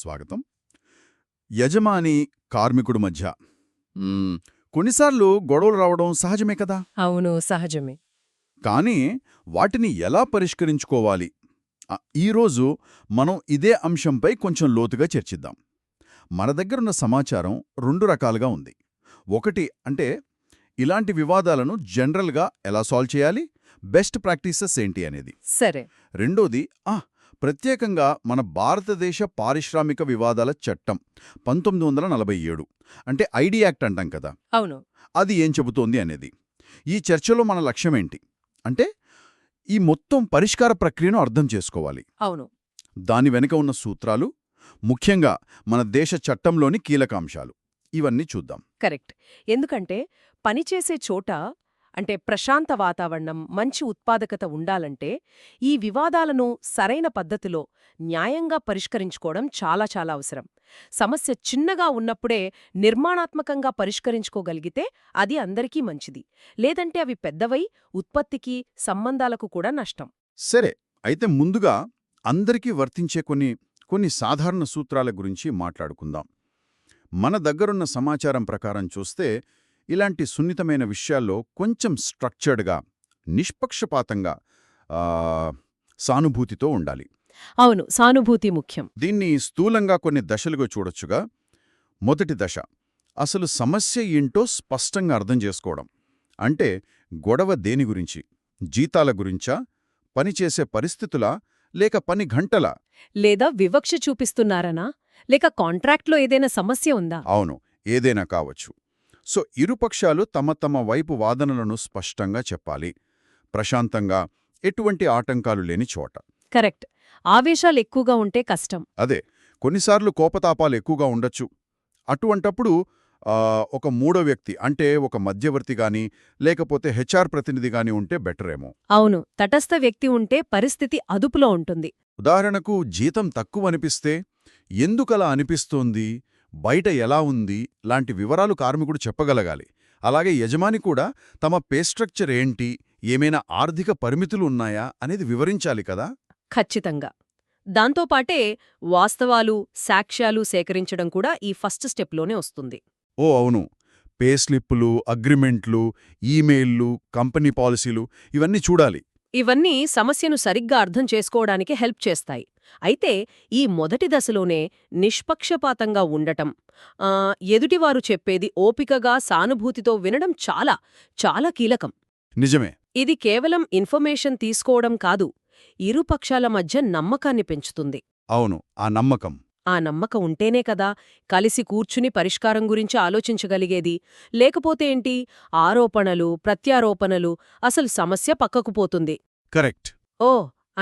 స్వాగతం. యజమాని కార్మికుడు మధ్య కొన్నిసార్లు గొడవలు రావడం సహజమే కదా. అవును, సహజమే. కానీ వాటిని ఎలా పరిష్కరించుకోవాలి? ఈరోజు మనం ఇదే అంశంపై కొంచెం లోతుగా చర్చిద్దాం. మన దగ్గరున్న సమాచారం రెండు రకాలుగా ఉంది. ఒకటి అంటే ఇలాంటి వివాదాలను జనరల్గా ఎలా సాల్వ్ చేయాలి, బెస్ట్ ప్రాక్టీసెస్ ఏంటి అనేది. సరే. రెండోది ప్రత్యేకంగా మన భారతదేశ పారిశ్రామిక వివాదాల చట్టం 1947, అంటే ఐడి యాక్ట్ అంటాం కదా, అవును. అది ఏం చెబుతోంది అనేది. ఈ చర్చలో మన లక్ష్యమేంటి అంటే ఈ మొత్తం పరిష్కార ప్రక్రియను అర్థం చేసుకోవాలి. అవును. దాని వెనుక ఉన్న సూత్రాలు, ముఖ్యంగా మన దేశ చట్టంలోని కీలకాంశాలు, ఇవన్నీ చూద్దాం. కరెక్ట్. ఎందుకంటే పనిచేసే చోట అంటే ప్రశాంత వాతావరణం, మంచి ఉత్పాదకత ఉండాలంటే ఈ వివాదాలను సరైన పద్ధతిలో న్యాయంగా పరిష్కరించుకోవడం చాలా చాలా అవసరం. సమస్య చిన్నగా ఉన్నప్పుడే నిర్మాణాత్మకంగా పరిష్కరించుకోగలిగితే అది అందరికీ మంచిది. లేదంటే అవి పెద్దవై ఉత్పత్తికి, సంబంధాలకు కూడా నష్టం. సరే, అయితే ముందుగా అందరికీ వర్తించే కొన్ని సాధారణ సూత్రాల గురించి మాట్లాడుకుందాం. మన దగ్గరున్న సమాచారం ప్రకారం చూస్తే ఇలాంటి సున్నితమైన విషయాల్లో కొంచెం స్ట్రక్చర్డ్గా, నిష్పక్షపాతంగా, సానుభూతితో ఉండాలి. అవును, సానుభూతి ముఖ్యం. దీన్ని స్థూలంగా కొన్ని దశలుగా చూడొచ్చుగా. మొదటి దశ, అసలు సమస్య ఏంటో స్పష్టంగా అర్థం చేసుకోవడం. అంటే గొడవ దేని గురించి? జీతాల గురించా, పనిచేసే పరిస్థితులా, లేక పని గంటలా, లేదా వివక్ష చూపిస్తున్నారనా, లేక కాంట్రాక్ట్లో ఏదైనా సమస్య ఉందా? అవును, ఏదైనా కావచ్చు. సో ఇరుపక్షాలు తమ తమ వైపు వాదనలను స్పష్టంగా చెప్పాలి, ప్రశాంతంగా, ఎటువంటి ఆటంకాలు లేని చోట. కరెక్ట్. ఆవేశాలు ఎక్కువగా ఉంటే కష్టం. అదే, కొన్నిసార్లు కోపతాపాలు ఎక్కువగా ఉండొచ్చు. అటువంటప్పుడు ఒక మూడో వ్యక్తి, అంటే ఒక మధ్యవర్తి గాని, లేకపోతే హెచ్ఆర్ ప్రతినిధి గాని ఉంటే బెటరేమో. అవును, తటస్థ వ్యక్తి ఉంటే పరిస్థితి అదుపులో ఉంటుంది. ఉదాహరణకు, జీతం తక్కువ అనిపిస్తే ఎందుకలా అనిపిస్తోంది, బయట ఎలా ఉంది లాంటి వివరాలు కార్మికుడు చెప్పగలగాలి. అలాగే యజమాని కూడా తమ పే స్ట్రక్చర్ ఏంటి, ఏమైనా ఆర్థిక పరిమితులు ఉన్నాయా అనేది వివరించాలి కదా. ఖచ్చితంగా. దాంతోపాటే వాస్తవాలు, సాక్ష్యాలు సేకరించడం కూడా ఈ ఫస్ట్ స్టెప్లోనే వస్తుంది. ఓ అవును, పే స్లిప్పులు, అగ్రిమెంట్లు, ఈమెయిల్లు, కంపెనీ పాలసీలు, ఇవన్నీ చూడాలి. ఇవన్నీ సమస్యను సరిగ్గా అర్థం చేసుకోవడానికి హెల్ప్ చేస్తాయి. అయితే ఈ మొదటి దశలోనే నిష్పక్షపాతంగా ఉండటం, ఎదుటివారు చెప్పేది ఓపికగా, సానుభూతితో వినడం చాలా చాలా కీలకం. నిజమే. ఇది కేవలం ఇన్ఫర్మేషన్ తీసుకోవడం కాదు, ఇరుపక్షాల మధ్య నమ్మకాన్ని పెంచుతుంది. అవును, ఆ నమ్మకం ఉంటేనే కదా కలిసి కూర్చుని పరిష్కారం గురించి ఆలోచించగలిగేది. లేకపోతే ఏంటి, ఆరోపణలు, ప్రత్యారోపణలు, అసలు సమస్య పక్కకు పోతుంది. కరెక్ట్. ఓ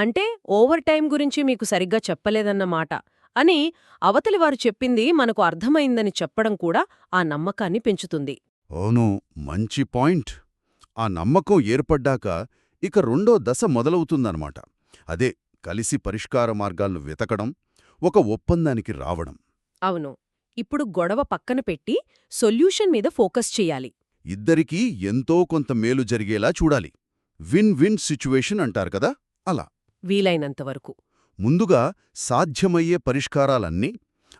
అంటే ఓవర్ టైం గురించి మీకు సరిగ్గా చెప్పలేదన్నమాట అని అవతలివారు చెప్పింది మనకు అర్థమైందని చెప్పడం కూడా ఆ నమ్మకాన్ని పెంచుతుంది. అవును, మంచి పాయింట్. ఆ నమ్మకం ఏర్పడ్డాక ఇక రెండో దశ మొదలవుతుందన్నమాట. అదే, కలిసి పరిష్కార మార్గాలను వెతకడం, ఒక ఒప్పందానికి రావడం. అవును, ఇప్పుడు గొడవ పక్కన పెట్టి సొల్యూషన్ మీద ఫోకస్ చెయ్యాలి. ఇద్దరికీ ఎంతో కొంత మేలు జరిగేలా చూడాలి. విన్ విన్ సిచ్యువేషన్ అంటారు కదా, అలా. వీలైనంతవరకు ముందుగా సాధ్యమయ్యే పరిష్కారాలన్నీ,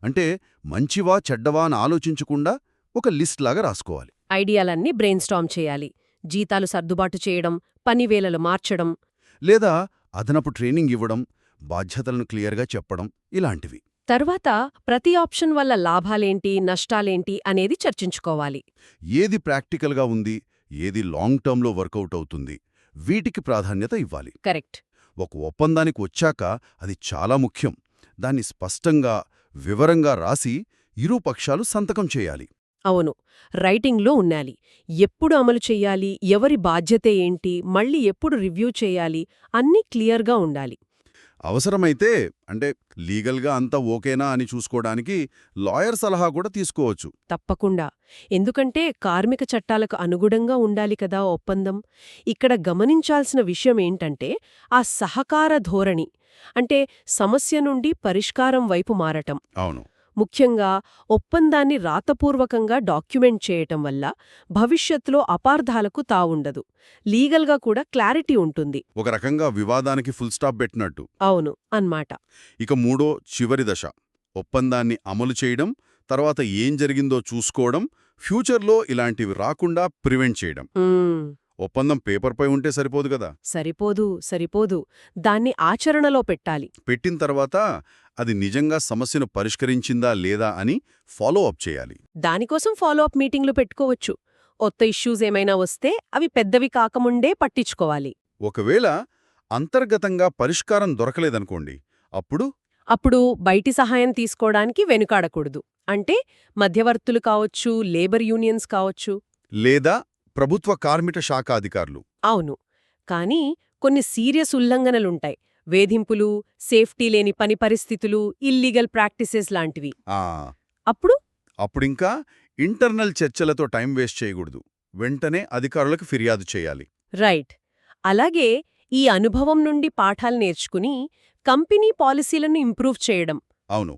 అంటే మంచివా చెడ్డవా అని ఆలోచించకుండా ఒక లిస్ట్ లాగా రాసుకోవాలి. ఐడియాలన్నీ బ్రెయిన్ స్టార్మ్ చేయాలి. జీతాలు సర్దుబాటు చేయడం, పనివేళలు మార్చడం, లేదా అదనపు ట్రైనింగ్ ఇవ్వడం, బాధ్యతలను క్లియర్గా చెప్పడం, ఇలాంటివి. తర్వాత ప్రతి ఆప్షన్ వల్ల లాభాలేంటి, నష్టాలేంటి అనేది చర్చించుకోవాలి. ఏది ప్రాక్టికల్గా ఉంది, ఏది లాంగ్ టర్మ్లో వర్కౌట్ అవుతుంది, వీటికి ప్రాధాన్యత ఇవ్వాలి. కరెక్ట్. ఒక ఒప్పందానికి వచ్చాక అది చాలా ముఖ్యం. దాన్ని స్పష్టంగా, వివరంగా రాసి ఇరు పక్షాలు సంతకం చేయాలి. అవును, రైటింగ్లో ఉండాలి. ఎప్పుడు అమలు చెయ్యాలి, ఎవరి బాధ్యత ఏంటి, మళ్ళీ ఎప్పుడు రివ్యూ చేయాలి, అన్నీ క్లియర్గా ఉండాలి. అవసరమైతే అంటే లీగల్గా అంతా ఓకేనా అని చూసుకోవడానికి లాయర్ సలహా కూడా తీసుకోవచ్చు. తప్పకుండా. ఎందుకంటే కార్మిక చట్టాలకు అనుగుణంగా ఉండాలి కదా ఒప్పందం. ఇక్కడ గమనించాల్సిన విషయమేంటంటే ఆ సహకార ధోరణి, అంటే సమస్య నుండి పరిష్కారం వైపు మారటం. అవును, ముఖ్యంగా ఒప్పందాన్ని రాతపూర్వకంగా డాక్యుమెంట్ చేయటం వల్ల భవిష్యత్తులో అపార్థాలకు తావుండదు. లీగల్గా కూడా క్లారిటీ ఉంటుంది. ఒక రకంగా వివాదానికి ఫుల్ స్టాప్ పెట్టినట్టు. అవును అన్మాట. ఇక మూడో చివరి దశ, ఒప్పందాన్ని అమలు చేయడం, తర్వాత ఏం జరిగిందో చూసుకోవడం, ఫ్యూచర్లో ఇలాంటివి రాకుండా ప్రివెంట్ చేయడం. ఒప్పందం పేపర్పై ఉంటే సరిపోదు కదా. సరిపోదు. దాన్ని ఆచరణలో పెట్టాలి. పెట్టిన తర్వాత అది నిజంగా సమస్యను పరిష్కరించిందా లేదా అని ఫాలో అప్ చేయాలి. దానికోసం ఫాలో అప్ మీటింగ్లు పెట్టుకోవచ్చు. కొత్త ఇష్యూస్ ఏమైనా వస్తే అవి పెద్దవి కాకముందే పట్టించుకోవాలి. ఒకవేళ అంతర్గతంగా పరిష్కారం దొరకలేదనుకోండి, అప్పుడు బయటి సహాయం తీసుకోవడానికి వెనుకాడకూడదు. అంటే మధ్యవర్తులు కావచ్చు, లేబర్ యూనియన్స్ కావచ్చు. లేదా ప్రభుత్వ కార్మిక శాఖ అధికారులు. అవును. కానీ కొన్ని సీరియస్ ఉల్లంఘనలుంటాయి. వేధింపులు, సేఫ్టీ లేని పని పరిస్థితులు, ఇల్లీగల్ ప్రాక్టీసెస్ లాంటివి. ఆ అప్పుడు అప్పుడింకా ఇంటర్నల్ చర్చలతో టైం వేస్ట్ చేయకూడదు. వెంటనే అధికారులకు ఫిర్యాదు చేయాలి. రైట్. అలాగే ఈ అనుభవం నుండి పాఠాలు నేర్చుకుని కంపెనీ పాలసీలను ఇంప్రూవ్ చేయడం. అవును.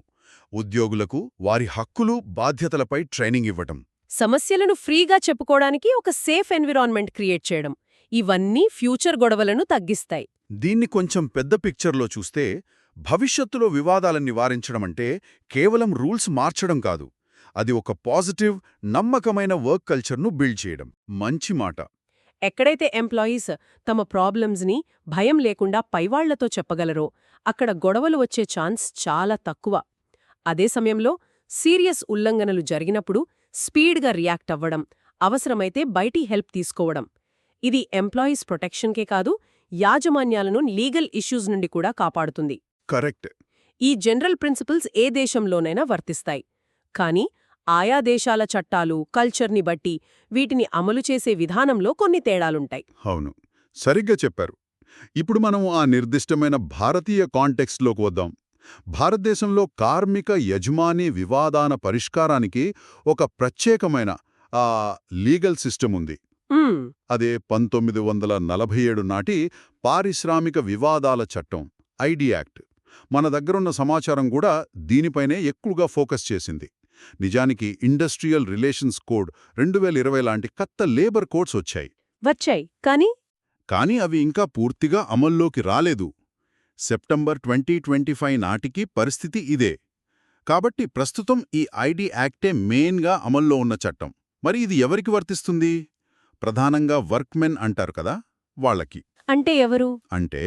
ఉద్యోగులకు వారి హక్కులు, బాధ్యతలపై ట్రైనింగ్ ఇవ్వటం. సమస్యలను ఫ్రీగా చెప్పుకోవడానికి ఒక సేఫ్ ఎన్విరాన్మెంట్ క్రియేట్ చేయడం. ఇవన్నీ ఫ్యూచర్ గొడవలను తగ్గిస్తాయి. దీన్ని కొంచెం పెద్ద పిక్చర్లో చూస్తే, భవిష్యత్తులో వివాదాలను నివారించడమంటే కేవలం రూల్స్ మార్చడం కాదు. అది ఒక పాజిటివ్, నమ్మకమైన వర్క్ కల్చర్ను బిల్డ్ చేయడం. మంచి మాట. ఎక్కడైతే ఎంప్లాయీస్ తమ ప్రాబ్లమ్స్ని భయం లేకుండా పైవాళ్లతో చెప్పగలరో అక్కడ గొడవలు వచ్చే ఛాన్స్ చాలా తక్కువ. అదే సమయంలో సీరియస్ ఉల్లంఘనలు జరిగినప్పుడు స్పీడ్గా రియాక్ట్ అవ్వడం, అవసరమైతే బయటి హెల్ప్ తీసుకోవడం. ఇది ఎంప్లాయీస్ ప్రొటెక్షన్కే కాదు, యాజమాన్యాలను లీగల్ ఇష్యూస్ నుండి కూడా కాపాడుతుంది. కరెక్ట్. ఈ జనరల్ ప్రిన్సిపల్స్ ఏ దేశంలోనైనా వర్తిస్తాయి. కానీ ఆయా దేశాల చట్టాలు, కల్చర్ని బట్టి వీటిని అమలు చేసే విధానంలో కొన్ని తేడాలుంటాయి. అవును, సరిగ్గా చెప్పారు. ఇప్పుడు మనం ఆ నిర్దిష్టమైన భారతీయ కాంటెక్స్ట్లోకి వద్దాం. భారతదేశంలో కార్మిక యజమాని వివాదాన పరిష్కారానికి ఒక ప్రత్యేకమైన లీగల్ సిస్టమ్ ఉంది. అదే 1947 నాటి పారిశ్రామిక వివాదాల చట్టం, ఐడి యాక్ట్. మన దగ్గరున్న సమాచారం కూడా దీనిపైనే ఎక్కువగా ఫోకస్ చేసింది. నిజానికి ఇండస్ట్రియల్ రిలేషన్స్ కోడ్ 2020 లాంటి కొత్త లేబర్ కోడ్స్ వచ్చాయి. కానీ అవి ఇంకా పూర్తిగా అమల్లోకి రాలేదు. సెప్టెంబర్ 2025 నాటికి పరిస్థితి ఇదే. కాబట్టి ప్రస్తుతం ఈ ఐడి యాక్టే మెయిన్గా అమల్లో ఉన్న చట్టం. మరి ఇది ఎవరికి వర్తిస్తుంది? ప్రధానంగా వర్క్మెన్ అంటారు కదా, వాళ్ళకి. అంటే ఎవరు? అంటే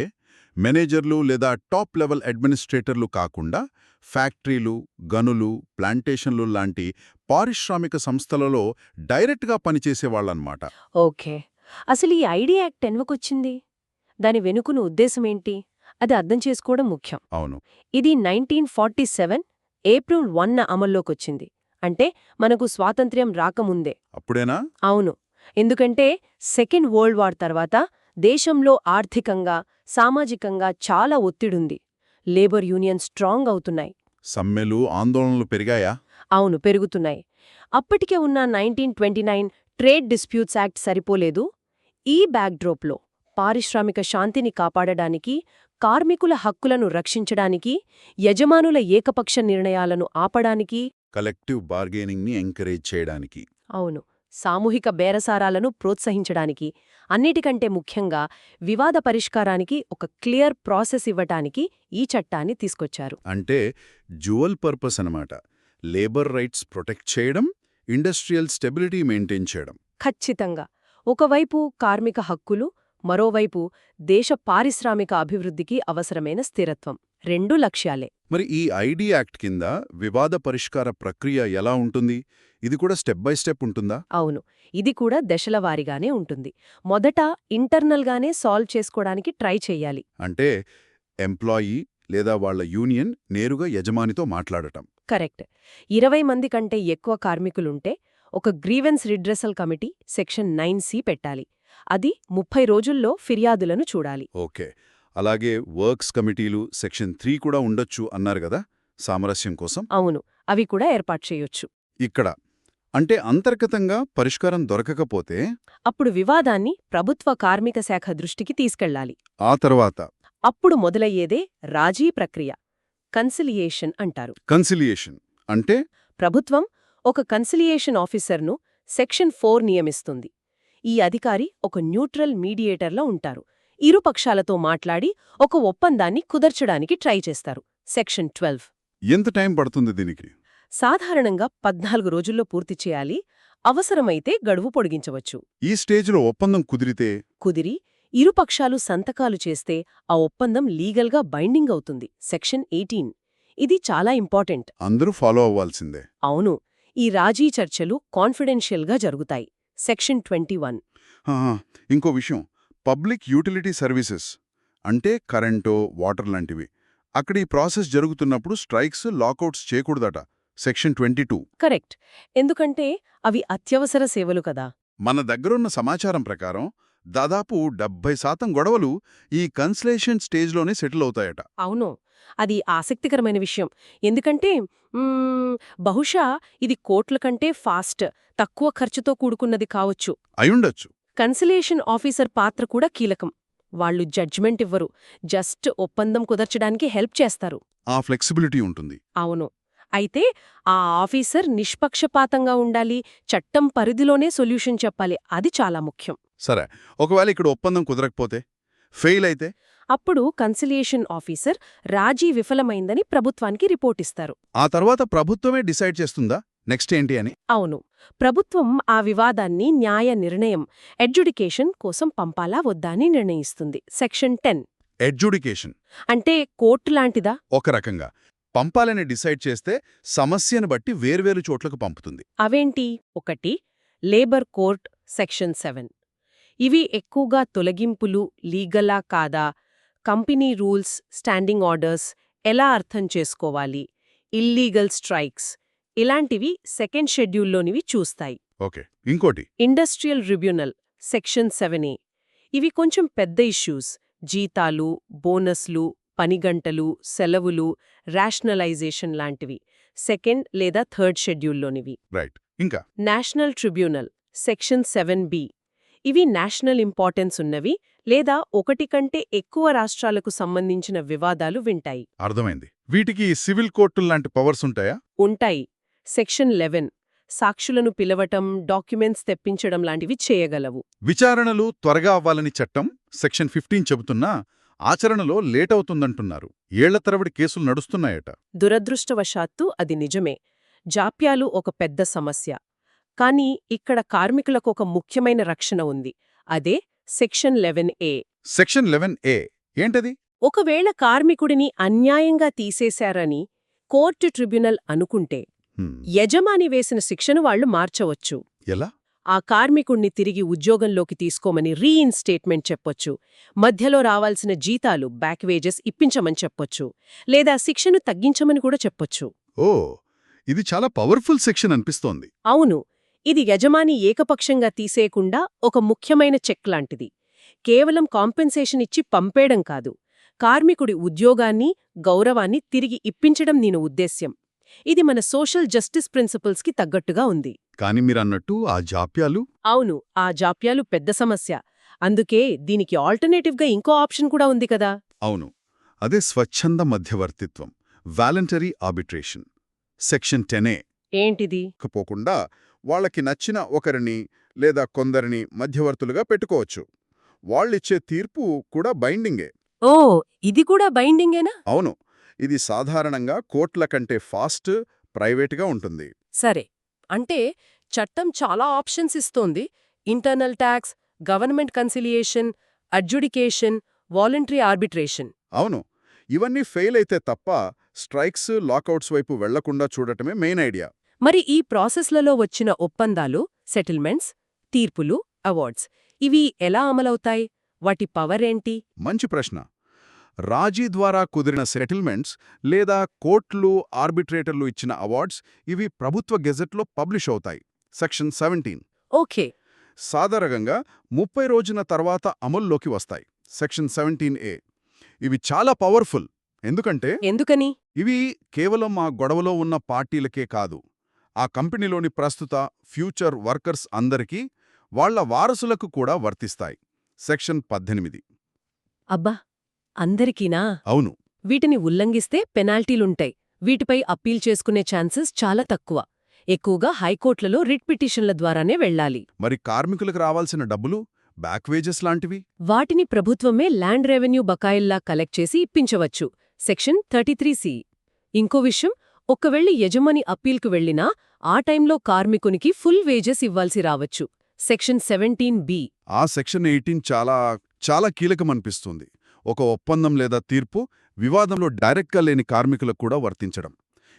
మేనేజర్లు లేదా టాప్ లెవెల్ అడ్మినిస్ట్రేటర్లు కాకుండా ఫ్యాక్టరీలు, గనులు, ప్లాంటేషన్లు లాంటి పారిశ్రామిక సంస్థలలో డైరెక్ట్గా పనిచేసేవాళ్లన్నమాట. ఓకే. అసలు ఈ ఐడి యాక్ట్ ఎందుకొచ్చింది? దాని వెనుకున్న ఉద్దేశమేంటి? అది అర్థం చేసుకోవడం ముఖ్యం. అవును. ఇది 1947 ఏప్రిల్ 1న అమల్లోకొచ్చింది. అంటే మనకు స్వాతంత్ర్యం రాకముందే. అప్పుడేనా? అవును. ఎందుకంటే సెకండ్ వరల్డ్ వార్ తర్వాత దేశంలో ఆర్థికంగా, సామాజికంగా చాలా ఒత్తిడుంది. లేబర్ యూనియన్ స్ట్రాంగ్ అవుతున్నాయి. సమ్మెలు, ఆందోళనలు పెరిగాయా? అవును, పెరుగుతున్నాయి. అప్పటికే ఉన్న 1929 ట్రేడ్ డిస్ప్యూట్స్ యాక్ట్ సరిపోలేదు. ఈ బ్యాక్డ్రోప్లో పారిశ్రామిక శాంతిని కాపాడడానికి, కార్మికుల హక్కులను రక్షించడానికి, యజమానుల ఏకపక్ష నిర్ణయాలను ఆపడానికి, కలెక్టివ్ బార్గెనింగ్ని ఎంకరేజ్ చేయడానికి. అవును, సామూహిక బేరసారాలను ప్రోత్సహించడానికి, అన్నిటికంటే ముఖ్యంగా వివాద పరిష్కారానికి ఒక క్లియర్ ప్రాసెస్ ఇవ్వటానికి ఈ చట్టాన్ని తీసుకొచ్చారు. అంటే డ్యువల్ పర్పస్ అన్నమాట. లేబర్ రైట్స్ ప్రొటెక్ట్ చేయడం, ఇండస్ట్రియల్ స్టెబిలిటీ మెయింటైన్ చేయడం. ఖచ్చితంగా. ఒకవైపు కార్మిక హక్కులు, మరోవైపు దేశ పారిశ్రామిక అభివృద్ధికి అవసరమైన స్థిరత్వం. 2 లక్ష్యాలే. మరి ఈ ఐడి యాక్ట్ కింద వివాద పరిష్కార ప్రక్రియ ఎలా ఉంటుంది? ఇది కూడా స్టెప్ బై స్టెప్ ఉంటుందా? అవును, ఇది కూడా దశలవారీగానే ఉంటుంది. మొదట ఇంటర్నల్గానే సాల్వ్ చేసుకోవడానికి ట్రై చెయ్యాలి. అంటే ఎంప్లాయీ లేదా వాళ్ల యూనియన్ నేరుగా యజమానితో మాట్లాడటం. కరెక్ట్. 20 మంది కంటే ఎక్కువ కార్మికులుంటే ఒక grievance redressal committee section 9C పెట్టాలి. అది 30 రోజుల్లో ఫిర్యాదులను చూడాలి. ఓకే. అలాగే వర్క్స్ కమిటీలు సెక్షన్ 3 కూడా ఉండొచ్చు అన్నారు గదా, సామరస్యం కోసం. అవును, అవి కూడా ఏర్పాటు చేయొచ్చు. ఇక్కడ అంటే అంతర్గతంగా పరిష్కారం దొరకకపోతే అప్పుడు వివాదాన్ని ప్రభుత్వ కార్మిక శాఖ దృష్టికి తీసుకెళ్లాలి. ఆ తర్వాత అప్పుడు మొదలయ్యేదే రాజీ ప్రక్రియ, కన్సిలియేషన్ అంటారు. కన్సిలియేషన్ అంటే ప్రభుత్వం ఒక కన్సిలియేషన్ ఆఫీసర్ను సెక్షన్ 4 నియమిస్తుంది. ఈ అధికారి ఒక న్యూట్రల్ మీడియేటర్లో ఉంటారు. ఇరు పక్షాలతో మాట్లాడి ఒక ఒప్పందాన్ని కుదర్చడానికి ట్రై చేస్తారు. సెక్షన్ 12. ఎంత టైం పడుతుంది దీనికి? సాధారణంగా 14 రోజుల్లో పూర్తి చేయాలి, అవసరమైతే గడువు పొడిగించవచ్చు. ఈ స్టేజ్లో ఒప్పందం కుదిరితే కుదిరి ఇరుపక్షాలు సంతకాలు చేస్తే ఆ ఒప్పందం లీగల్గా బైండింగ్ అవుతుంది. సెక్షన్ 18. ఇది చాలా ఇంపార్టెంట్. అందరూ ఫాలో అవ్వాల్సిందే. అవును, ఈ రాజీ చర్చలు కాన్ఫిడెన్షియల్గా జరుగుతాయి. సెక్షన్ 21. ఆ, ఇంకో విషయం, పబ్లిక్ యూటిలిటీ సర్వీసెస్ అంటే కరెంటో వాటర్ లాంటివి, అక్కడ ఈ ప్రాసెస్ జరుగుతున్నప్పుడు స్ట్రైక్స్ లాకౌట్స్ చేయకూడదట. సెక్షన్ 22. కరెక్ట్, ఎందుకంటే అవి అత్యవసర సేవలు కదా. మన దగ్గరున్న సమాచారం ప్రకారం దాదాపు 70% గొడవలు ఈ కన్సలేషన్ స్టేజ్లోనే సెటిల్ అవుతాయట. అవును, అది ఆసక్తికరమైన విషయం. ఎందుకంటే బహుశా ఇది కోట్ల కంటే ఫాస్ట్, తక్కువ ఖర్చుతో కూడుకున్నది కావచ్చు. అయుండొచ్చు. కన్సిలేషన్ ఆఫీసర్ పాత్ర కూడా కీలకం. వాళ్ళు జడ్జ్మెంట్ ఇవ్వరు, జస్ట్ ఒప్పందం కుదర్చడానికి హెల్ప్ చేస్తారు. ఆ ఫ్లెక్సిబిలిటీ ఉంటుంది. అవును, అయితే ఆ ఆఫీసర్ నిష్పక్షపాతంగా ఉండాలి, చట్టం పరిధిలోనే సొల్యూషన్ చెప్పాలి. అది చాలా ముఖ్యం. సరే, ఒకవేళ ఇక్కడ ఒప్పందం కుదరకపోతే, ఫెయిల్ అయితే? అప్పుడు కన్సిలియేషన్ ఆఫీసర్ రాజీ విఫలమైందని ప్రభుత్వానికి రిపోర్ట్ ఇస్తారు. ఆ తర్వాత ప్రభుత్వమే డిసైడ్ చేస్తుందా నెక్స్ట్ ఏంటి అని? అవును, ప్రభుత్వం ఆ వివాదాన్ని న్యాయ నిర్ణయం ఎడ్జుడికేషన్ కోసం పంపాలా వద్దా అని నిర్ణయిస్తుంది. సెక్షన్ 10. ఎడ్జుడికేషన్ అంటే కోర్టు లాంటిదా? ఒక రకంగా పంపాలని డిసైడ్ చేస్తే సమస్యను బట్టి వేర్వేరు చోట్లకు పంపుతుంది. అవేంటి? 1. Labour court. సెక్షన్ 7. ఇవి ఎక్కువగా తొలగింపులు లీగలా కాదా, కంపెనీ రూల్స్, స్టాండింగ్ ఆర్డర్స్ ఎలా అర్థం చేసుకోవాలి, ఇల్లీగల్ స్ట్రైక్స్, ఇలాంటివి సెకండ్ షెడ్యూల్లోనివి చూస్తాయి. ఓకే, ఇంకోటి ఇండస్ట్రియల్ ట్రిబ్యునల్. Section 7A. ఇవి కొంచెం పెద్ద ఇష్యూస్. జీతాలు, బోనస్లు, పనిగంటలు, సెలవులు, రేషనలైజేషన్ లాంటివి సెకండ్ లేదా థర్డ్ షెడ్యూల్లోనివి. రైట్. ఇంకా నేషనల్ ట్రిబ్యునల్. Section 7B. ఇవి నేషనల్ ఇంపార్టెన్స్ ఉన్నవి లేదా ఒకటి కంటే ఎక్కువ రాష్ట్రాలకు సంబంధించిన వివాదాలు వింటాయి. అర్థమైంది. వీటికి సివిల్ కోర్టుల్లాంటి పవర్స్ ఉంటాయా? ఉంటాయి. సెక్షన్ 11. సాక్షులను పిలవటం, డాక్యుమెంట్స్ తెప్పించడం లాంటివి చేయగలవు. విచారణలు త్వరగా అవ్వాలని చట్టం సెక్షన్ 15 చెబుతున్నా ఆచరణలో లేట్ అవుతుందంటున్నారు. ఏళ్ల తరబడి కేసులు నడుస్తున్నాయట. దురదృష్టవశాత్తు అది నిజమే. జాప్యాలు ఒక పెద్ద సమస్య. కానీ ఇక్కడ కార్మికులకు ఒక ముఖ్యమైన రక్షణ ఉంది. అదే సెక్షన్ 11A. సెక్షన్ 11A ఏంటది? ఒకవేళ కార్మికుడిని అన్యాయంగా తీసేశారని కోర్టు ట్రిబ్యునల్ అనుకుంటే యజమాని వేసిన శిక్షను వాళ్లు మార్చవచ్చు. ఎలా? ఆ కార్మికుణ్ణి తిరిగి ఉద్యోగంలోకి తీసుకోమని రీఇన్స్టేట్మెంట్ చెప్పొచ్చు, మధ్యలో రావాల్సిన జీతాలు బ్యాక్ వేజెస్ ఇప్పించమని చెప్పొచ్చు, లేదా శిక్షను తగ్గించమని కూడా చెప్పొచ్చు. ఓ, ఇది చాలా పవర్ఫుల్ సెక్షన్ అనిపిస్తోంది. అవును, ఇది యజమాని ఏకపక్షంగా తీసేయకుండా ఒక ముఖ్యమైన చెక్ లాంటిది. కేవలం కాంపెన్సేషన్ ఇచ్చి పంపేయడం కాదు, కార్మికుడి ఉద్యోగాన్ని, గౌరవాన్ని తిరిగి ఇప్పించడం దీని ఉద్దేశ్యం. ఇది మన సోషల్ జస్టిస్ ప్రిన్సిపల్స్కి తగ్గట్టుగా ఉంది. కాని మీరన్నట్టు ఆ జాప్యాలు? అవును, ఆ జాప్యాలు పెద్ద సమస్య. అందుకే దీనికి ఆల్టర్నేటివ్గా ఇంకో ఆప్షన్ కూడా ఉంది కదా. అవును, అదే స్వచ్ఛంద మధ్యవర్తిత్వం, వాలంటరీ ఆర్బిట్రేషన్. Section 10A. ఏంటిది? పోకుండా వాళ్ళకి నచ్చిన ఒకరిని లేదా కొందరిని మధ్యవర్తులుగా పెట్టుకోవచ్చు. వాళ్ళిచ్చే తీర్పు కూడా బైండింగే. ఓ, ఇది కూడా బైండింగేనా? అవును, ఇది సాధారణంగా కోర్టుల కంటే ఫాస్ట్, ప్రైవేట్గా ఉంటుంది. సరే, అంటే చట్టం చాలా ఆప్షన్స్ ఇస్తోంది. Internal tax, government conciliation, adjudication, voluntary arbitration. అవును, ఇవన్నీ ఫెయిల్ అయితే తప్ప స్ట్రైక్స్, లాకౌట్స్ వైపు వెళ్లకుండా చూడటమే మెయిన్ ఐడియా. మరి ఈ ప్రాసెస్లలో వచ్చిన ఒప్పందాలు, సెటిల్మెంట్స్, తీర్పులు, అవార్డ్స్ ఇవి ఎలా అమలవుతాయి? వాటి పవర్ ఏంటి? మంచి ప్రశ్న. రాజీ ద్వారా కుదిరిన సెటిల్మెంట్స్ లేదా కోర్టులు, ఆర్బిట్రేటర్లు ఇచ్చిన అవార్డ్స్ ఇవి ప్రభుత్వ గెజెట్లో పబ్లిష్ అవుతాయి. సెక్షన్ 17. ఓకే. సాధారణంగా 30 రోజుల తర్వాత అమల్లోకి వస్తాయి. Section 17A. ఇవి చాలా పవర్ఫుల్. ఎందుకని? ఇవి కేవలం ఆ గొడవలో ఉన్న పార్టీలకే కాదు, ఆ కంపెనీలోని ప్రస్తుత, ఫ్యూచర్ వర్కర్స్ అందరికీ, వాళ్ల వారసులకు కూడా వర్తిస్తాయి. సెక్షన్ 18. అబ్బా, అందరికీనా? అవును. వీటిని ఉల్లంఘిస్తే పెనాల్టీలుంటాయి. వీటిపై అప్పీల్ చేసుకునే ఛాన్సెస్ చాలా తక్కువ. ఎక్కువగా హైకోర్టులలో రిట్ పిటిషన్ల ద్వారానే వెళ్లాలి. మరి కార్మికులకు రావాల్సిన డబ్బులు, బ్యాక్ వేజెస్ లాంటివి? వాటిని ప్రభుత్వమే ల్యాండ్ రెవెన్యూ బకాయిల్లా కలెక్ట్ చేసి ఇప్పించవచ్చు. Section 33C. ఇంకో విషయం, ఒకవేళ యజమాని అప్పీల్కు వెళ్ళినా ఆ టైంలో కార్మికునికి ఫుల్ వేజెస్ ఇవ్వాల్సి రావచ్చు. Section 17B. ఆ సెక్షన్ 18 చాలా కీలకమనిపిస్తుంది. ఒక ఒప్పందం లేదా తీర్పు వివాదంలో డైరెక్ట్గా లేని కార్మికులకు కూడా వర్తించడం.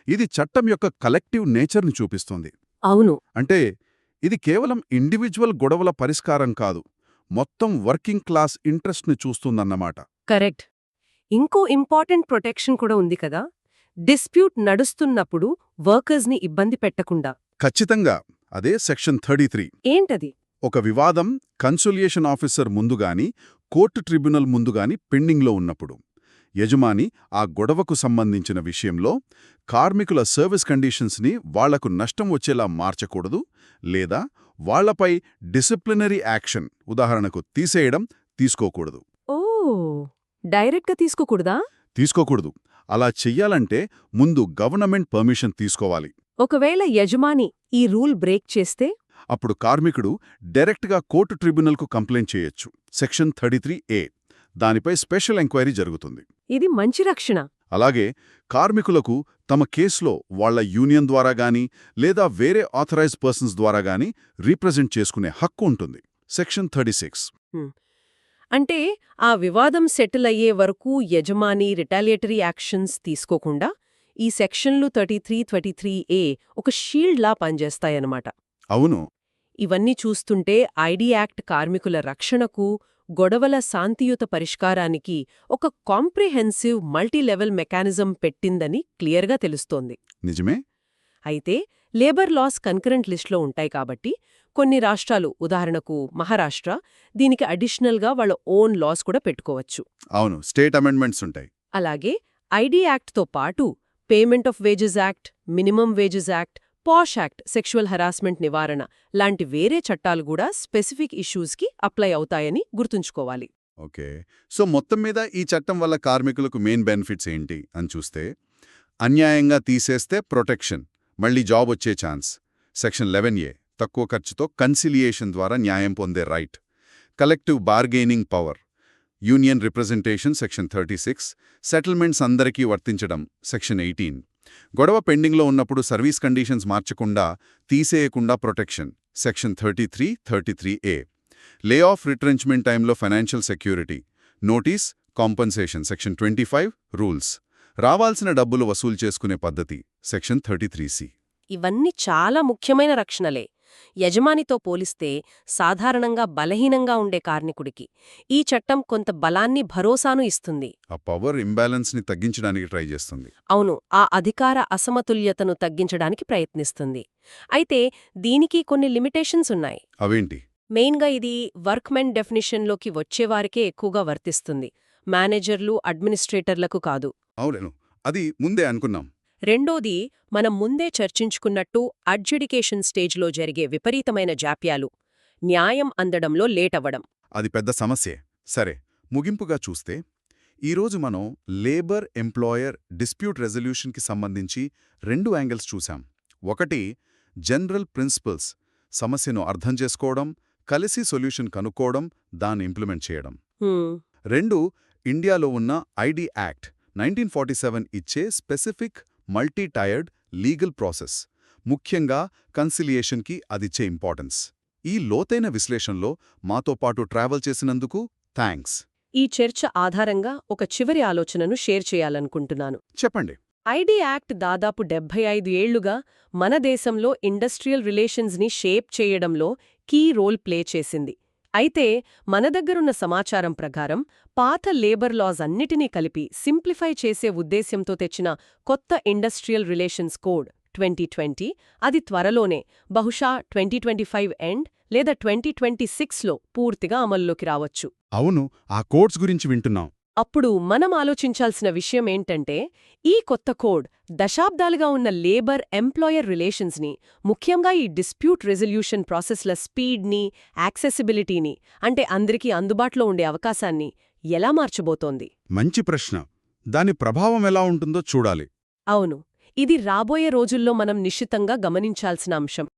ఇది చట్టం యొక్క కలెక్టివ్ నేచర్ని చూపిస్తుంది. అవును. అంటే ఇది కేవలం ఇండివిజువల్ గొడవల పరిష్కారం కాదు, మొత్తం వర్కింగ్ క్లాస్ ఇంట్రెస్ట్ని చూస్తుందన్నమాట. కరెక్ట్. ఇంకో ఇంపార్టెంట్ ప్రొటెక్షన్ కూడా ఉంది కదా, డిస్ప్యూట్ నడుస్తున్నప్పుడు వర్కర్స్ని ఇబ్బంది పెట్టకుండా. ఖచ్చితంగా అదే సెక్షన్ 33. ఏంటది? ఒక వివాదం కన్సోలియేషన్ ఆఫీసర్ ముందుగాని కోర్టు ట్రిబ్యునల్ ముందుగాని పెండింగ్లో ఉన్నప్పుడు యజమాని ఆ గొడవకు సంబంధించిన విషయంలో కార్మికుల సర్వీస్ కండిషన్స్ని వాళ్లకు నష్టం వచ్చేలా మార్చకూడదు, లేదా వాళ్లపై డిసిప్లినరీ యాక్షన్, ఉదాహరణకు తీసేయడం, తీసుకోకూడదు. ఓ, డైరెక్ట్గా తీసుకోకూడదా? తీసుకోకూడదు. అలా చెయ్యాలంటే ముందు గవర్నమెంట్ పర్మిషన్ తీసుకోవాలి. ఒకవేళ యజమాని ఈ రూల్ బ్రేక్ చేస్తే? అప్పుడు కార్మికుడు డైరెక్ట్గా కోర్టు ట్రిబ్యునల్కు కంప్లైంట్ చేయొచ్చు. Section 33A. దానిపై స్పెషల్ ఎంక్వైరీ జరుగుతుంది. ఇది మంచి రక్షణ. అలాగే కార్మికులకు తమ కేసులో వాళ్ల యూనియన్ ద్వారా గానీ లేదా వేరే ఆథరైజ్డ్ పర్సన్స్ ద్వారా గానీ రీప్రజెంట్ చేసుకునే హక్కు ఉంటుంది. సెక్షన్ 36. అంటే ఆ వివాదం సెటిల్ అయ్యే వరకు యజమాని రిటాలియేటరీ యాక్షన్స్ తీసుకోకుండా ఈ సెక్షన్లు 33, 33A ఒక షీల్డ్లా పనిచేస్తాయన్నమాట. అవును. ఇవన్నీ చూస్తుంటే ఐడి యాక్ట్ కార్మికుల రక్షణకు, గొడవల శాంతియుత పరిష్కారానికి ఒక కాంప్రిహెన్సివ్ మల్టీలెవెల్ మెకానిజం పెట్టిందని క్లియర్గా తెలుస్తోంది. నిజమే. అయితే లేబర్ లాస్ కన్కరెంట్ లిస్ట్లో ఉంటాయి కాబట్టి కొన్ని రాష్ట్రాలు, ఉదాహరణకు మహారాష్ట్ర, దీనికి అడిషనల్గా వాళ్ళ ఓన్ లాస్ కూడా పెట్టుకోవచ్చు. అవును, స్టేట్ అమెండ్మెంట్స్ ఉంటాయి. అలాగే ఐడి యాక్ట్తో పాటు payment of wages act, minimum wages act, posh act, sexual harassment నివారణ లాంటి వేరే చట్టాలు కూడా స్పెసిఫిక్ ఇష్యూస్కి అప్లై అవుతాయని గుర్తుంచుకోవాలి. ఓకే. సో మొత్తం మీద ఈ చట్టం వల్ల కార్మికులకు మెయిన్ బెనిఫిట్స్ ఏంటి అని చూస్తే, అన్యాయంగా తీసేస్తే ప్రొటెక్షన్, మళ్లీ జాబ్ వచ్చే ఛాన్స్. సెక్షన్ 11A తక్కువ ఖర్చుతో కన్సిలియేషన్ ద్వారా న్యాయం పొందే right. Collective bargaining power, union representation section 36, settlements అందరికీ వర్తించడం సెక్షన్ 18, గొడవ పెండింగ్లో ఉన్నప్పుడు సర్వీస్ కండిషన్స్ మార్చకుండా, తీసేయకుండా protection section 33, 33A, lay off retrenchment టైంలో financial security, notice, compensation section 25, rules, రావాల్సిన డబ్బులు వసూలు చేసుకునే పద్ధతి సెక్షన్ 33C. ఇవన్నీ చాలా ముఖ్యమైన రక్షణలే. యజమానితో పోలిస్తే సాధారణంగా బలహీనంగా ఉండే కార్మికుడికి ఈ చట్టం కొంత బలాన్ని, భరోసాను ఇస్తుంది. ఆ పవర్ ఇంబ్యాలెన్స్ని తగ్గించడానికి ట్రై చేస్తుంది. అవును, ఆ అధికార అసమతుల్యతను తగ్గించడానికి ప్రయత్నిస్తుంది. అయితే దీనికి కొన్ని లిమిటేషన్స్ ఉన్నాయి. అవేంటి? మెయిన్గా ఇది వర్క్మెన్ డెఫినిషన్లోకి వచ్చేవారికే ఎక్కువగా వర్తిస్తుంది, మేనేజర్లు, అడ్మినిస్ట్రేటర్లకు కాదు. అవును, అది ముందే అనుకున్నాం. రెండోది, మనం ముందే చర్చించుకున్నట్టు అడ్జుడికేషన్ స్టేజ్లో జరిగే విపరీతమైన జాప్యాలు, న్యాయం అందడంలో లేటవ్వడం. అది పెద్ద సమస్యే. సరే, ముగింపుగా చూస్తే ఈరోజు మనం లేబర్ ఎంప్లాయర్ డిస్ప్యూట్ రెజల్యూషన్కి సంబంధించి 2 యాంగిల్స్ చూశాం. ఒకటి, జనరల్ ప్రిన్సిపల్స్, సమస్యను అర్థం చేసుకోవడం, కలిసి సొల్యూషన్ కనుక్కోవడం, దాన్ని ఇంప్లిమెంట్ చేయడం. 2, ఇండియాలో ఉన్న ఐడి యాక్ట్ 1947 ఇచ్చే specific multi tired legal process, ముఖ్యంగా కన్సిలియేషన్కి అదిచ్చే ఇంపార్టెన్స్. ఈ లోతైన విశ్లేషణలో మాతో పాటు ట్రావెల్ చేసినందుకు థ్యాంక్స్. ఈ చర్చ ఆధారంగా ఒక చివరి ఆలోచనను షేర్ చేయాలనుకుంటున్నాను. చెప్పండి. ఐడి యాక్ట్ దాదాపు 75 ఏళ్లుగా మన దేశంలో ఇండస్ట్రియల్ రిలేషన్స్ని షేప్ చేయడంలో కీ రోల్ ప్లే చేసింది. అయితే మన దగ్గరున్న సమాచారం ప్రకారం పాత లేబర్ లాస్ అన్నిటినీ కలిపి సింప్లిఫై చేసే ఉద్దేశ్యంతో తెచ్చిన కొత్త ఇండస్ట్రియల్ రిలేషన్స్ కోడ్ 2020, అది త్వరలోనే, బహుశా 2025 ఎండ్ లేదా 2026లో పూర్తిగా అమల్లోకి రావచ్చు. అవును, ఆ కోడ్స్ గురించి వింటున్నాం. అప్పుడు మనం ఆలోచించాల్సిన విషయం ఏంటంటే, ఈ కొత్త కోడ్ దశాబ్దాలుగా ఉన్న లేబర్ ఎంప్లాయర్ రిలేషన్స్ని, ముఖ్యంగా ఈ డిస్ప్యూట్ రెజల్యూషన్ ప్రాసెస్ల స్పీడ్ని, యాక్సెసిబిలిటీని, అంటే అందరికీ అందుబాటులో ఉండే అవకాశాన్ని ఎలా మార్చబోతోంది? మంచి ప్రశ్న. దాని ప్రభావం ఎలా ఉంటుందో చూడాలి. అవును, ఇది రాబోయే రోజుల్లో మనం నిశ్చితంగా గమనించాల్సిన అంశం.